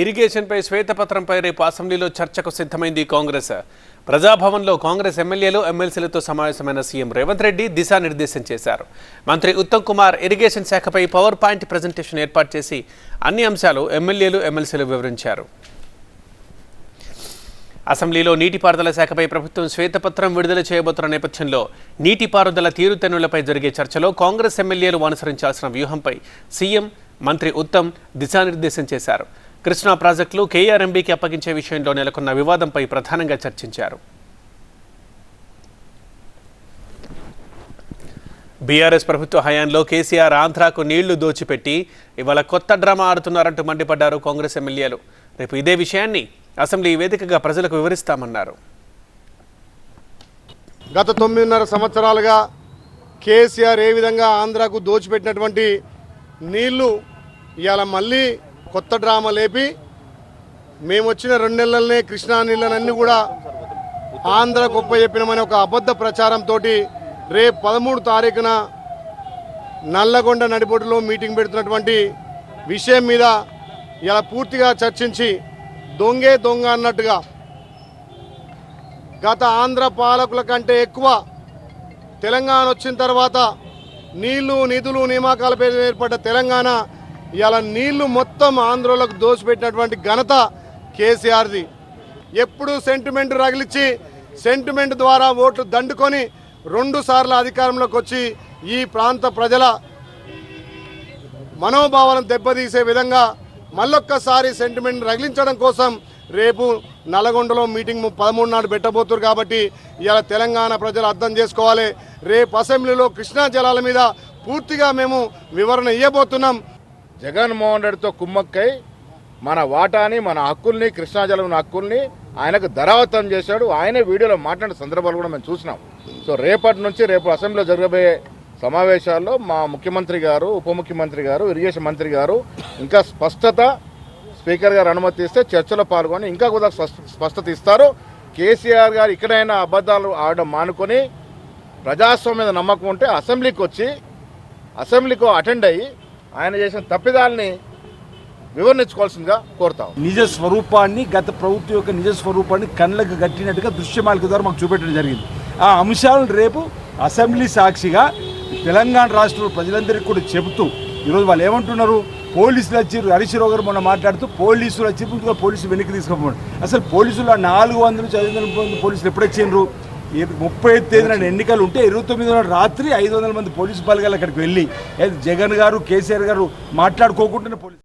ఇరిగేషన్పై శ్వేతపత్రంపై రేపు అసెంబ్లీలో చర్చకు సిద్ధమైంది కాంగ్రెస్. ప్రజాభవన్లో కాంగ్రెస్ ఎమ్మెల్యేలు ఎమ్మెల్సీలతో సమావేశమైన సీఎం రేవంత్ రెడ్డి దిశానిర్దేశం చేశారు. మంత్రి ఉత్తమ్ కుమార్ ఇరిగేషన్ శాఖపై పవర్ పాయింట్ ప్రజెంటేషన్ ఏర్పాటు చేసి అన్ని అంశాలు ఎమ్మెల్యేలు ఎమ్మెల్సీలు వివరించారు. అసెంబ్లీలో నీటిపారుదల శాఖపై ప్రభుత్వం శ్వేతపత్రం విడుదల చేయబోతున్న నేపథ్యంలో నీటిపారుదల తీరుతెన్నులపై జరిగే చర్చలో కాంగ్రెస్ ఎమ్మెల్యేలు అనుసరించాల్సిన వ్యూహంపై సీఎం, మంత్రి ఉత్తమ్ దిశానిర్దేశం చేశారు. కృష్ణా ప్రాజెక్టులు కేఆర్ఎంబీకి అప్పగించే విషయంలో నెలకొన్న వివాదంపై ప్రధానంగా చర్చించారు. బీఆర్ఎస్ ప్రభుత్వ హయాంలో కేసీఆర్ ఆంధ్రాకు నీళ్లు దోచిపెట్టి ఇవాళ కొత్త డ్రామా ఆడుతున్నారంటూ మండిపడ్డారు కాంగ్రెస్ ఎమ్మెల్యేలు. రేపు ఇదే విషయాన్ని అసెంబ్లీ వేదికగా ప్రజలకు వివరిస్తామన్నారు. గత 9.5 సంవత్సరాలుగా కేసీఆర్ ఏ విధంగా ఆంధ్రాకు దోచిపెట్టినటువంటి నీళ్లు ఇవాళ మళ్ళీ కొత్త డ్రామా లేపి మేము వచ్చిన 2 నెలలనే కృష్ణా నీళ్ళనన్నీ కూడా ఆంధ్రాకు ఒప్పచెప్పినామని ఒక అబద్ధ ప్రచారంతో రేపు 13 తారీఖున నల్లగొండ నడిబొడ్డులో మీటింగ్ పెడుతున్నటువంటి విషయం మీద ఇలా పూర్తిగా చర్చించి దొంగే దొంగ అన్నట్టుగా గత ఆంధ్ర పాలకుల కంటే ఎక్కువ తెలంగాణ వచ్చిన తర్వాత నీళ్లు నిధులు నియామకాల పేరు ఏర్పడ్డ తెలంగాణ ఇలా నీళ్లు మొత్తం ఆంధ్రలకు దోచిపెట్టినటువంటి ఘనత కేసీఆర్ది. ఎప్పుడు సెంటిమెంట్ రగిలిచ్చి సెంటిమెంట్ ద్వారా ఓట్లు దండుకొని 2 సార్లు అధికారంలోకి వచ్చి ఈ ప్రాంత ప్రజల మనోభావాలను దెబ్బతీసే విధంగా మళ్ళొక్కసారి సెంటిమెంట్ రగిలించడం కోసం రేపు నల్గొండలో మీటింగ్ 13 నాడు పెట్టబోతున్నారు. కాబట్టి ఇలా తెలంగాణ ప్రజలు అర్థం చేసుకోవాలి. రేపు అసెంబ్లీలో కృష్ణా జలాల మీద పూర్తిగా మేము వివరణ ఇవ్వబోతున్నాం. జగన్మోహన్ రెడ్డితో కుమ్మక్కై మన వాటాని, మన హక్కుల్ని, కృష్ణా జలం హక్కుల్ని ఆయనకు ధరావతం చేశాడు. ఆయనే వీడియోలో మాట్లాడిన సందర్భాలు కూడా మేము చూసినాం. సో రేపటి నుంచి రేపు అసెంబ్లీలో జరగబోయే సమావేశాల్లో మా ముఖ్యమంత్రి గారు, ఉప ముఖ్యమంత్రి గారు, ఇరిగేషన్ మంత్రి గారు ఇంకా స్పష్టత, స్పీకర్ గారు అనుమతి ఇస్తే చర్చలో పాల్గొని ఇంకా కూడా స్పష్టత ఇస్తారు. కేసీఆర్ గారు ఇక్కడైనా అబద్ధాలు ఆడడం మానుకొని ప్రజాస్వామ్యం మీద నమ్మకం ఉంటే అసెంబ్లీకి వచ్చి అసెంబ్లీకి అటెండ్ అయ్యి ఆయన చేసిన తప్పిదాలని వివరించుకోవాల్సిందిగా కోరుతాం. నిజ స్వరూపాన్ని, గత ప్రభుత్వం యొక్క నిజ స్వరూపాన్ని కళ్ళకు గట్టినట్టుగా దృశ్యమాలిక ద్వారా మాకు చూపెట్టడం జరిగింది. ఆ అంశాలను రేపు అసెంబ్లీ సాక్షిగా తెలంగాణ రాష్ట్ర ప్రజలందరికీ కూడా చెబుతూ ఈరోజు వాళ్ళు ఏమంటున్నారు, పోలీసులు వచ్చి హరీష్ రావు గారు మొన్న మాట్లాడుతూ పోలీసులు వచ్చి పోలీసులు వెనక్కి తీసుకుపోవడం. అసలు పోలీసులు 400 నుంచి 500 మంది పోలీసులు ఎప్పుడు వచ్చిండ్రు? 30వ తేదీన ఎన్నికలు ఉంటే 29వ రాత్రి 500 మంది పోలీసు బలగాలు అక్కడికి వెళ్ళి జగన్ గారు, కేసీఆర్ గారు మాట్లాడుకోకుండా పోలీసు